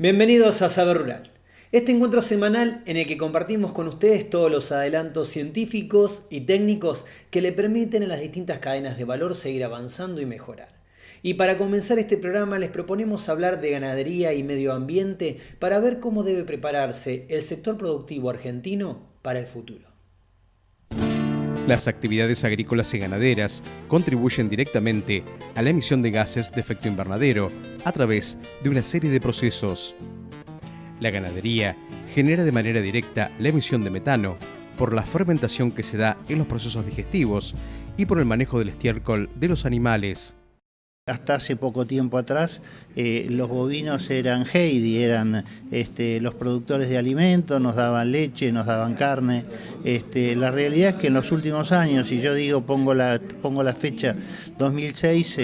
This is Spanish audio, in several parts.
Bienvenidos a Saber Rural, este encuentro semanal en el que compartimos con ustedes todos los adelantos científicos y técnicos que le permiten a las distintas cadenas de valor seguir avanzando y mejorar. Y para comenzar este programa les proponemos hablar de ganadería y medio ambiente para ver cómo debe prepararse el sector productivo argentino para el futuro. Las actividades agrícolas y ganaderas contribuyen directamente a la emisión de gases de efecto invernadero a través de una serie de procesos. La ganadería genera de manera directa la emisión de metano por la fermentación que se da en los procesos digestivos y por el manejo del estiércol de los animales. Hasta hace poco tiempo atrás los bovinos eran Heidi, eran los productores de alimentos, nos daban leche, nos daban carne. La realidad es que en los últimos años, y yo digo, pongo la fecha 2006,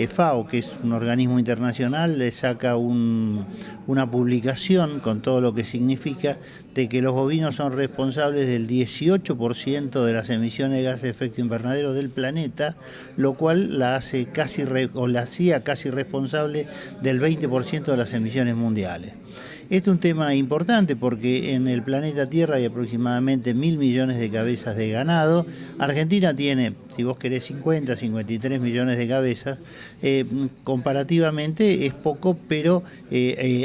FAO, que es un organismo internacional, le saca una publicación con todo lo que significa de que los bovinos son responsables del 18% de las emisiones de gases de efecto invernadero del planeta, lo cual la hacía casi responsable del 20% de las emisiones mundiales. Este es un tema importante porque en el planeta Tierra hay aproximadamente 1.000 millones de cabezas de ganado. Argentina tiene, si vos querés, 53 millones de cabezas. Comparativamente es poco, pero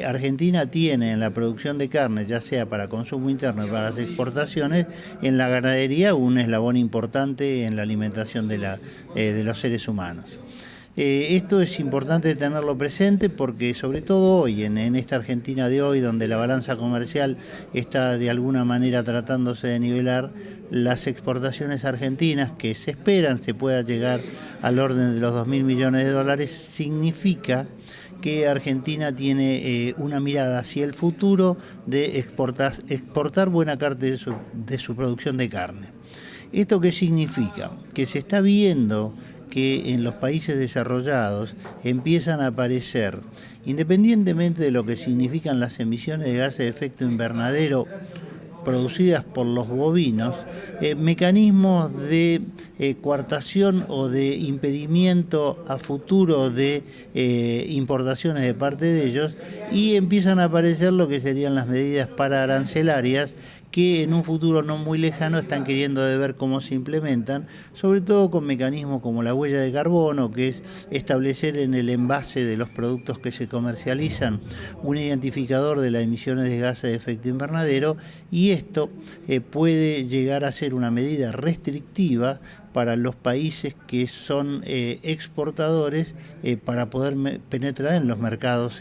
Argentina tiene en la producción de carne, ya sea para consumo interno o para las exportaciones, en la ganadería un eslabón importante en la alimentación de los seres humanos. Esto es importante tenerlo presente porque sobre todo hoy, en esta Argentina de hoy, donde la balanza comercial está de alguna manera tratándose de nivelar, las exportaciones argentinas que se esperan se pueda llegar al orden de los 2.000 millones de dólares, significa que Argentina tiene una mirada hacia el futuro de exportar buena parte de su producción de carne. ¿Esto qué significa? Que se está viendo que en los países desarrollados empiezan a aparecer, independientemente de lo que significan las emisiones de gases de efecto invernadero producidas por los bovinos, mecanismos de coartación o de impedimento a futuro de importaciones de parte de ellos, y empiezan a aparecer lo que serían las medidas pararancelarias, que en un futuro no muy lejano están queriendo de ver cómo se implementan, sobre todo con mecanismos como la huella de carbono, que es establecer en el envase de los productos que se comercializan un identificador de las emisiones de gases de efecto invernadero, y esto puede llegar a ser una medida restrictiva para los países que son exportadores para poder penetrar en los mercados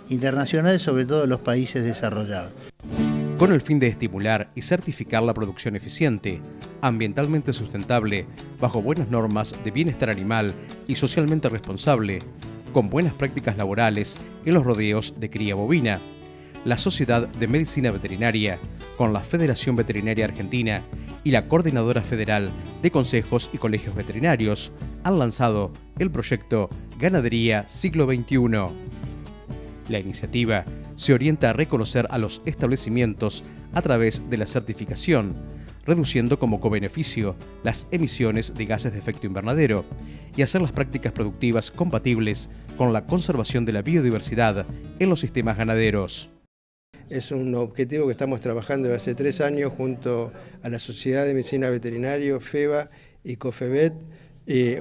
internacionales, sobre todo los países desarrollados. Con el fin de estimular y certificar la producción eficiente, ambientalmente sustentable, bajo buenas normas de bienestar animal y socialmente responsable, con buenas prácticas laborales en los rodeos de cría bovina, la Sociedad de Medicina Veterinaria, con la Federación Veterinaria Argentina y la Coordinadora Federal de Consejos y Colegios Veterinarios, han lanzado el proyecto Ganadería Siglo XXI. La iniciativa se orienta a reconocer a los establecimientos a través de la certificación, reduciendo como cobeneficio las emisiones de gases de efecto invernadero y hacer las prácticas productivas compatibles con la conservación de la biodiversidad en los sistemas ganaderos. Es un objetivo que estamos trabajando desde hace 3 años junto a la Sociedad de Medicina Veterinaria, FEVA y COFEVET.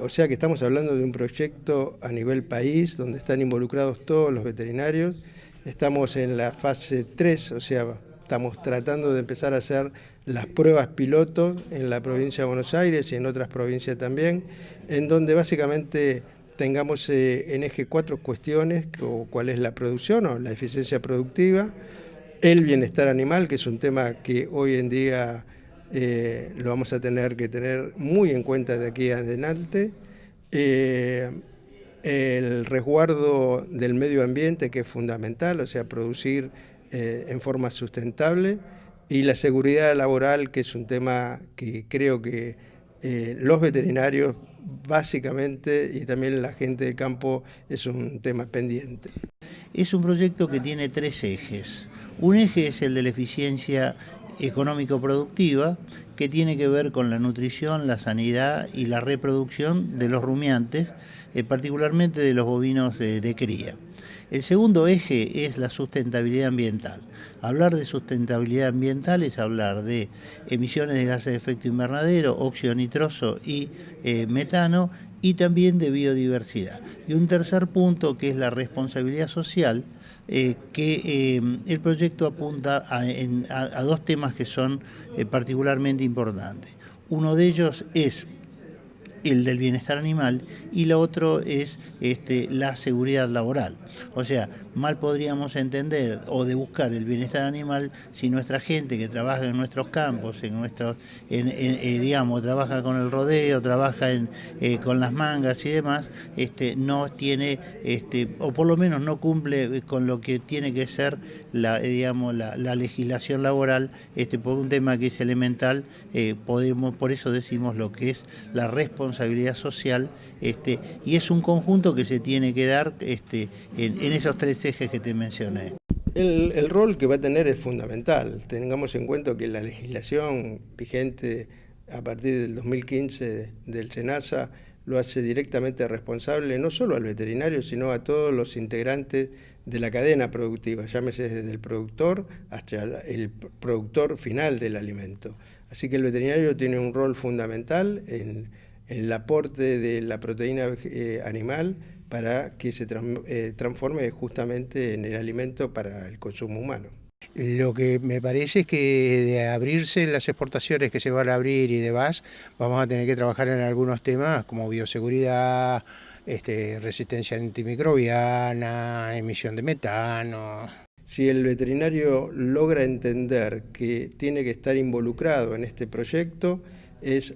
O sea que estamos hablando de un proyecto a nivel país donde están involucrados todos los veterinarios. Estamos en la fase 3, o sea, estamos tratando de empezar a hacer las pruebas pilotos en la provincia de Buenos Aires y en otras provincias también, en donde básicamente tengamos en eje 4 cuestiones, o cuál es la producción o la eficiencia productiva, el bienestar animal, que es un tema que hoy en día lo vamos a tener que tener muy en cuenta de aquí en adelante, el resguardo del medio ambiente, que es fundamental, o sea, producir en forma sustentable, y la seguridad laboral, que es un tema que creo que los veterinarios básicamente y también la gente de campo es un tema pendiente. Es un proyecto que tiene 3 ejes. Un eje es el de la eficiencia económico-productiva, que tiene que ver con la nutrición, la sanidad y la reproducción de los rumiantes, particularmente de los bovinos de cría. El segundo eje es la sustentabilidad ambiental. Hablar de sustentabilidad ambiental es hablar de emisiones de gases de efecto invernadero, óxido nitroso y metano, y también de biodiversidad. Y un tercer punto, que es la responsabilidad social, que el proyecto apunta a dos temas que son particularmente importantes. Uno de ellos es el del bienestar animal y lo otro es la seguridad laboral. O sea, mal podríamos entender o de buscar el bienestar animal si nuestra gente que trabaja en nuestros campos, digamos, trabaja con el rodeo, trabaja con las mangas y demás, no tiene, o por lo menos no cumple con lo que tiene que ser la legislación laboral, por un tema que es elemental. Por eso decimos lo que es la responsabilidad social, y es un conjunto que se tiene que dar en esos tres ejes que te mencioné. El rol que va a tener es fundamental. Tengamos en cuenta que la legislación vigente a partir del 2015 del SENASA lo hace directamente responsable no solo al veterinario, sino a todos los integrantes de la cadena productiva, llámese desde el productor hasta el productor final del alimento. Así que el veterinario tiene un rol fundamental en el aporte de la proteína animal para que se transforme justamente en el alimento para el consumo humano. Lo que me parece es que de abrirse las exportaciones que se van a abrir y demás, vamos a tener que trabajar en algunos temas como bioseguridad, resistencia antimicrobiana, emisión de metano. Si el veterinario logra entender que tiene que estar involucrado en este proyecto, es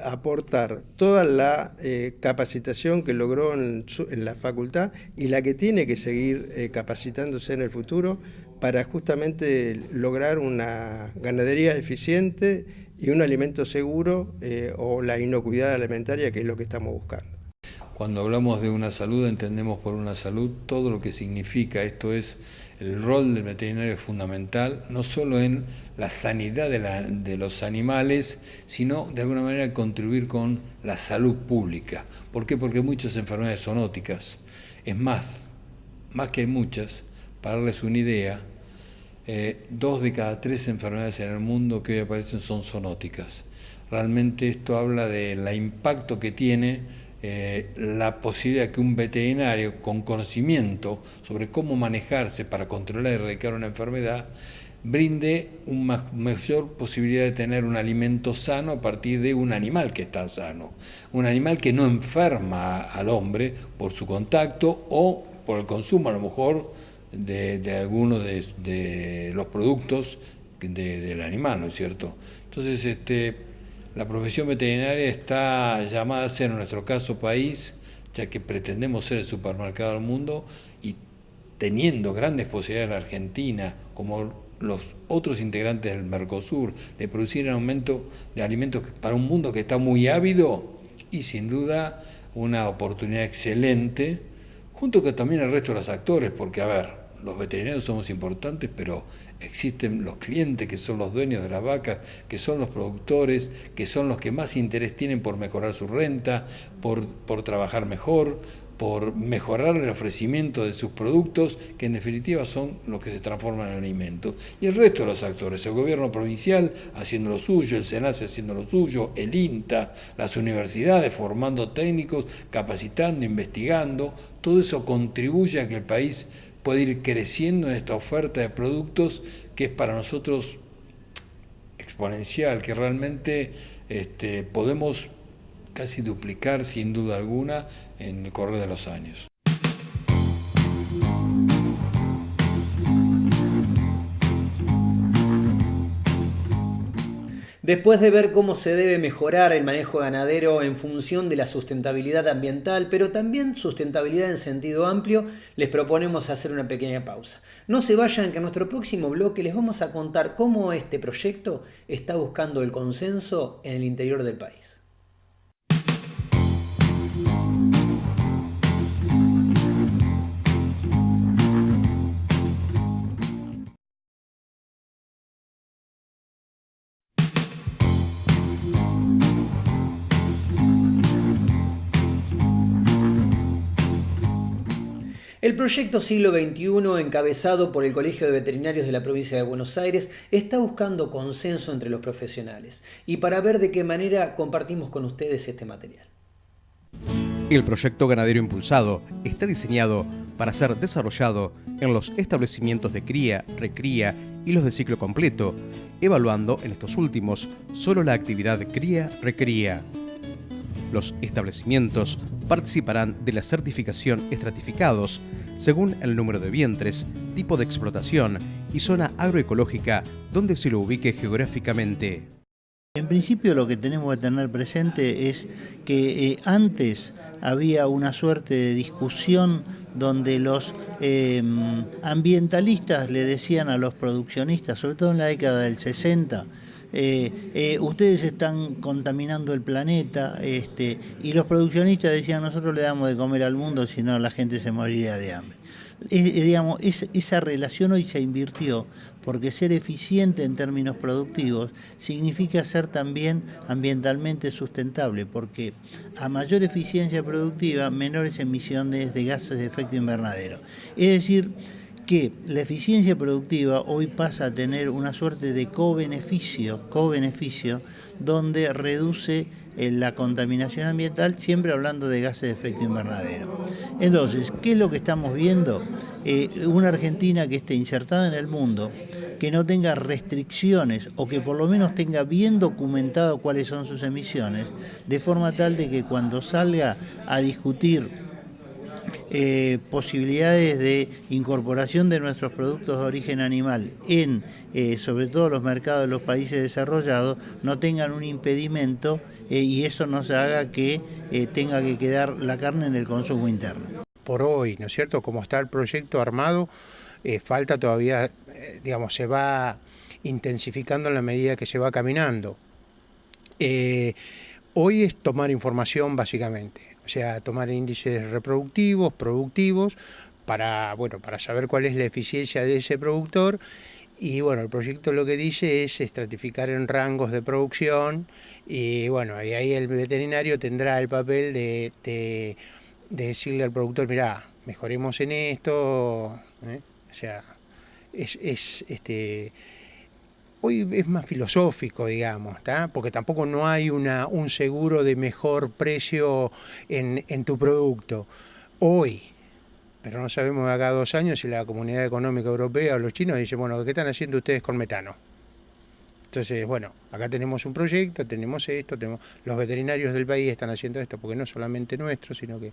aportar toda la capacitación que logró en la facultad y la que tiene que seguir capacitándose en el futuro para justamente lograr una ganadería eficiente y un alimento seguro, o la inocuidad alimentaria, que es lo que estamos buscando. Cuando hablamos de una salud, entendemos por una salud todo lo que significa. Esto es, el rol del veterinario es fundamental, no solo en la sanidad de los animales, sino de alguna manera contribuir con la salud pública. ¿Por qué? Porque muchas enfermedades zoonóticas. Es más que hay muchas, para darles una idea, 2 de cada 3 enfermedades en el mundo que hoy aparecen son zoonóticas. Realmente esto habla del impacto que tiene la posibilidad que un veterinario con conocimiento sobre cómo manejarse para controlar y erradicar una enfermedad brinde una mayor posibilidad de tener un alimento sano a partir de un animal que está sano, un animal que no enferma al hombre por su contacto o por el consumo a lo mejor de algunos de los productos del animal, ¿no es cierto? Entonces, la profesión veterinaria está llamada a ser, en nuestro caso, país, ya que pretendemos ser el supermercado del mundo y teniendo grandes posibilidades en la Argentina, como los otros integrantes del Mercosur, de producir un aumento de alimentos para un mundo que está muy ávido, y sin duda una oportunidad excelente, junto con también el resto de los actores, porque, a ver, los veterinarios somos importantes, pero existen los clientes que son los dueños de las vacas, que son los productores, que son los que más interés tienen por mejorar su renta, por trabajar mejor, por mejorar el ofrecimiento de sus productos, que en definitiva son los que se transforman en alimentos. Y el resto de los actores, el gobierno provincial haciendo lo suyo, el SENASA haciendo lo suyo, el INTA, las universidades formando técnicos, capacitando, investigando, todo eso contribuye a que el país puede ir creciendo en esta oferta de productos que es para nosotros exponencial, que realmente podemos casi duplicar sin duda alguna en el correr de los años. Después de ver cómo se debe mejorar el manejo ganadero en función de la sustentabilidad ambiental, pero también sustentabilidad en sentido amplio, les proponemos hacer una pequeña pausa. No se vayan, que en nuestro próximo bloque les vamos a contar cómo este proyecto está buscando el consenso en el interior del país. El proyecto Siglo XXI, encabezado por el Colegio de Veterinarios de la Provincia de Buenos Aires, está buscando consenso entre los profesionales y para ver de qué manera compartimos con ustedes este material. El proyecto ganadero impulsado está diseñado para ser desarrollado en los establecimientos de cría, recría y los de ciclo completo, evaluando en estos últimos solo la actividad cría-recría. Los establecimientos participarán de la certificación estratificados según el número de vientres, tipo de explotación y zona agroecológica donde se lo ubique geográficamente. En principio lo que tenemos que tener presente es que antes había una suerte de discusión donde los ambientalistas le decían a los produccionistas, sobre todo en la década del 60, ustedes están contaminando el planeta, y los produccionistas decían, nosotros le damos de comer al mundo, si no la gente se moriría de hambre. Esa relación hoy se invirtió, porque ser eficiente en términos productivos significa ser también ambientalmente sustentable, porque a mayor eficiencia productiva, menores emisiones de gases de efecto invernadero. Es decir, que la eficiencia productiva hoy pasa a tener una suerte de cobeneficio, donde reduce la contaminación ambiental, siempre hablando de gases de efecto invernadero. Entonces, ¿qué es lo que estamos viendo? Una Argentina que esté insertada en el mundo, que no tenga restricciones o que por lo menos tenga bien documentado cuáles son sus emisiones, de forma tal de que cuando salga a discutir posibilidades de incorporación de nuestros productos de origen animal en sobre todo los mercados de los países desarrollados, no tengan un impedimento y eso no se haga que tenga que quedar la carne en el consumo interno. Por hoy, ¿no es cierto?, como está el proyecto armado, falta todavía, se va intensificando en la medida que se va caminando. Hoy es tomar información básicamente, o sea, tomar índices reproductivos, productivos, para saber cuál es la eficiencia de ese productor. Y bueno, el proyecto lo que dice es estratificar en rangos de producción y bueno, y ahí el veterinario tendrá el papel de decirle al productor, mirá, mejoremos en esto, O sea, hoy es más filosófico, digamos, ¿tá? Porque tampoco no hay un seguro de mejor precio en tu producto. Hoy, pero no sabemos de acá a 2 años si la Comunidad Económica Europea o los chinos dicen, bueno, ¿qué están haciendo ustedes con metano? Entonces, bueno, acá tenemos un proyecto, tenemos esto, los veterinarios del país están haciendo esto, porque no es solamente nuestro, sino que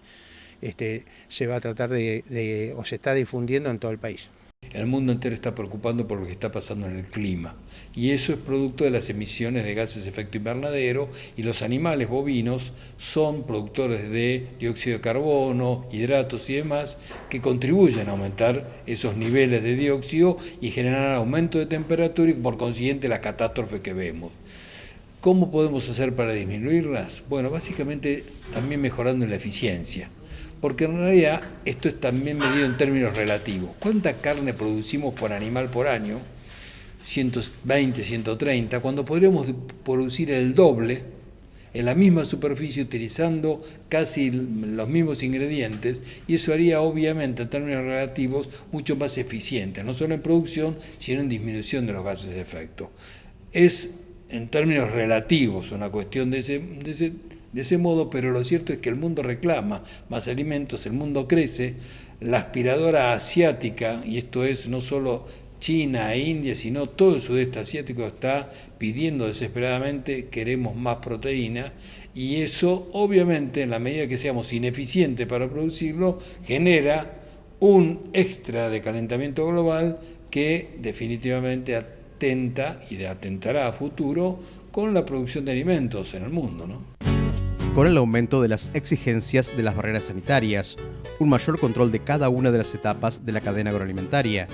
se va a tratar o se está difundiendo en todo el país. El mundo entero está preocupando por lo que está pasando en el clima y eso es producto de las emisiones de gases de efecto invernadero y los animales bovinos son productores de dióxido de carbono, hidratos y demás que contribuyen a aumentar esos niveles de dióxido y generar aumento de temperatura y por consiguiente la catástrofe que vemos. ¿Cómo podemos hacer para disminuirlas? Bueno, básicamente también mejorando la eficiencia. Porque en realidad esto es también medido en términos relativos. ¿Cuánta carne producimos por animal por año? 120, 130, cuando podríamos producir el doble en la misma superficie utilizando casi los mismos ingredientes y eso haría obviamente en términos relativos mucho más eficiente, no solo en producción, sino en disminución de los gases de efecto. Es en términos relativos una cuestión de ese modo, pero lo cierto es que el mundo reclama más alimentos, el mundo crece, la aspiradora asiática, y esto es no solo China e India, sino todo el sudeste asiático está pidiendo desesperadamente, queremos más proteína, y eso obviamente en la medida que seamos ineficientes para producirlo, genera un extra de calentamiento global que definitivamente atenta y atentará a futuro con la producción de alimentos en el mundo, ¿no? Con el aumento de las exigencias de las barreras sanitarias, un mayor control de cada una de las etapas de la cadena agroalimentaria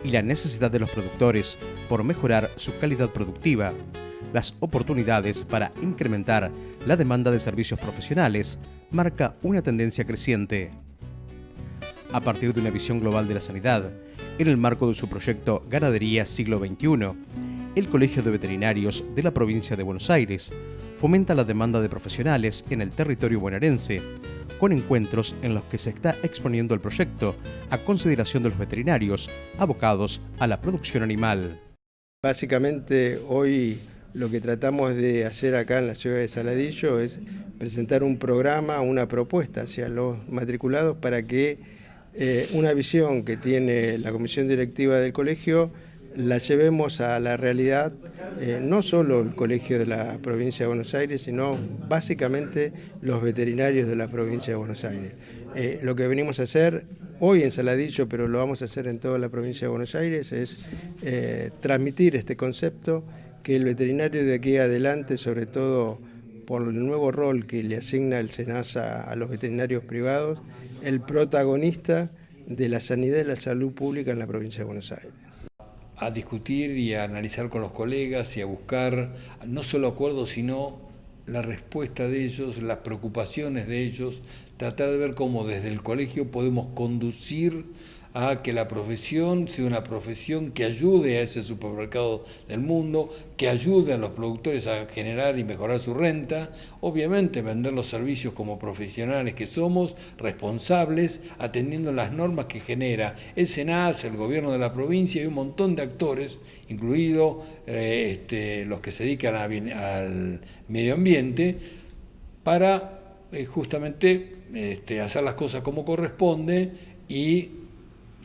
y la necesidad de los productores por mejorar su calidad productiva, las oportunidades para incrementar la demanda de servicios profesionales marca una tendencia creciente. A partir de una visión global de la sanidad, en el marco de su proyecto Ganadería Siglo XXI, el Colegio de Veterinarios de la Provincia de Buenos Aires fomenta la demanda de profesionales en el territorio bonaerense, con encuentros en los que se está exponiendo el proyecto a consideración de los veterinarios abocados a la producción animal. Básicamente hoy lo que tratamos de hacer acá en la ciudad de Saladillo es presentar un programa, una propuesta hacia los matriculados para que una visión que tiene la comisión directiva del colegio la llevemos a la realidad, no solo el colegio de la provincia de Buenos Aires, sino básicamente los veterinarios de la provincia de Buenos Aires. Lo que venimos a hacer hoy en Saladillo, pero lo vamos a hacer en toda la provincia de Buenos Aires, es transmitir este concepto, que el veterinario de aquí adelante, sobre todo por el nuevo rol que le asigna el SENASA a los veterinarios privados, el protagonista de la sanidad y la salud pública en la provincia de Buenos Aires. A discutir y a analizar con los colegas y a buscar no solo acuerdos, sino la respuesta de ellos, las preocupaciones de ellos, tratar de ver cómo desde el colegio podemos conducir a que la profesión sea una profesión que ayude a ese supermercado del mundo, que ayude a los productores a generar y mejorar su renta, obviamente vender los servicios como profesionales que somos, responsables, atendiendo las normas que genera el SENASA, el gobierno de la provincia y un montón de actores, incluidos los que se dedican al medio ambiente, para justamente hacer las cosas como corresponde y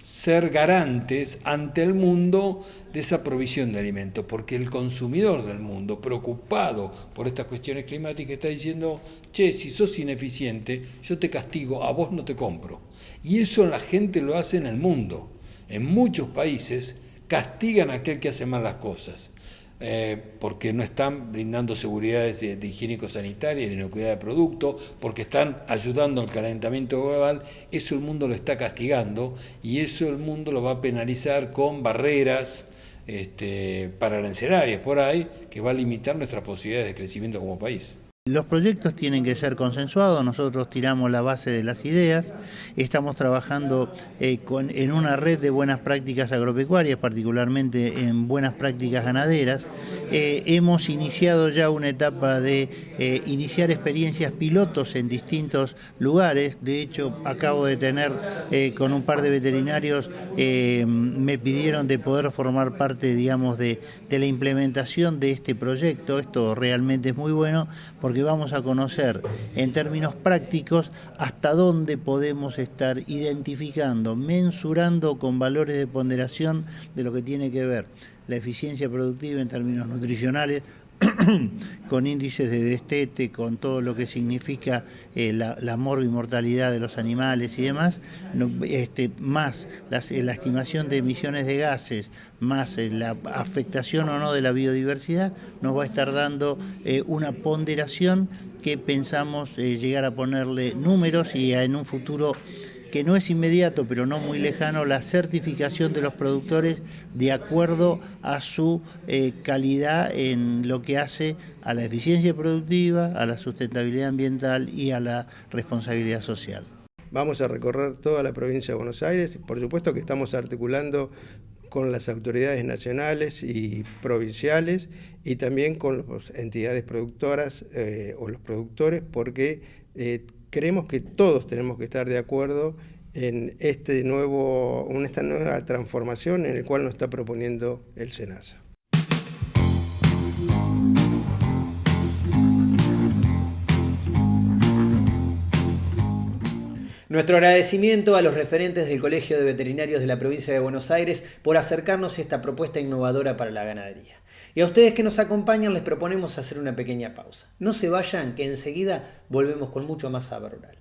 ser garantes ante el mundo de esa provisión de alimentos, porque el consumidor del mundo, preocupado por estas cuestiones climáticas, está diciendo, che, si sos ineficiente, yo te castigo, a vos no te compro. Y eso la gente lo hace en el mundo. En muchos países castigan a aquel que hace mal las cosas, porque no están brindando seguridades de higiénico-sanitaria y de inocuidad de producto, porque están ayudando al calentamiento global. Eso el mundo lo está castigando y eso el mundo lo va a penalizar con barreras pararencerarias por ahí, que va a limitar nuestras posibilidades de crecimiento como país. Los proyectos tienen que ser consensuados, nosotros tiramos la base de las ideas, estamos trabajando en una red de buenas prácticas agropecuarias, particularmente en buenas prácticas ganaderas. Hemos iniciado ya una etapa de iniciar experiencias pilotos en distintos lugares. De hecho, acabo de tener con un par de veterinarios, me pidieron de poder formar parte, digamos, de la implementación de este proyecto. Esto realmente es muy bueno porque vamos a conocer en términos prácticos hasta dónde podemos estar identificando, mensurando con valores de ponderación de lo que tiene que ver la eficiencia productiva en términos nutricionales, con índices de destete, con todo lo que significa la morbimortalidad de los animales y demás, más la estimación de emisiones de gases, más la afectación o no de la biodiversidad, nos va a estar dando una ponderación que pensamos llegar a ponerle números y en un futuro que no es inmediato, pero no muy lejano, la certificación de los productores de acuerdo a su calidad en lo que hace a la eficiencia productiva, a la sustentabilidad ambiental y a la responsabilidad social. Vamos a recorrer toda la provincia de Buenos Aires, por supuesto que estamos articulando con las autoridades nacionales y provinciales y también con las entidades productoras o los productores, porque creemos que todos tenemos que estar de acuerdo en esta nueva transformación en la cual nos está proponiendo el SENASA. Nuestro agradecimiento a los referentes del Colegio de Veterinarios de la provincia de Buenos Aires por acercarnos a esta propuesta innovadora para la ganadería. Y a ustedes que nos acompañan les proponemos hacer una pequeña pausa. No se vayan, que enseguida volvemos con mucho más Saber Rural.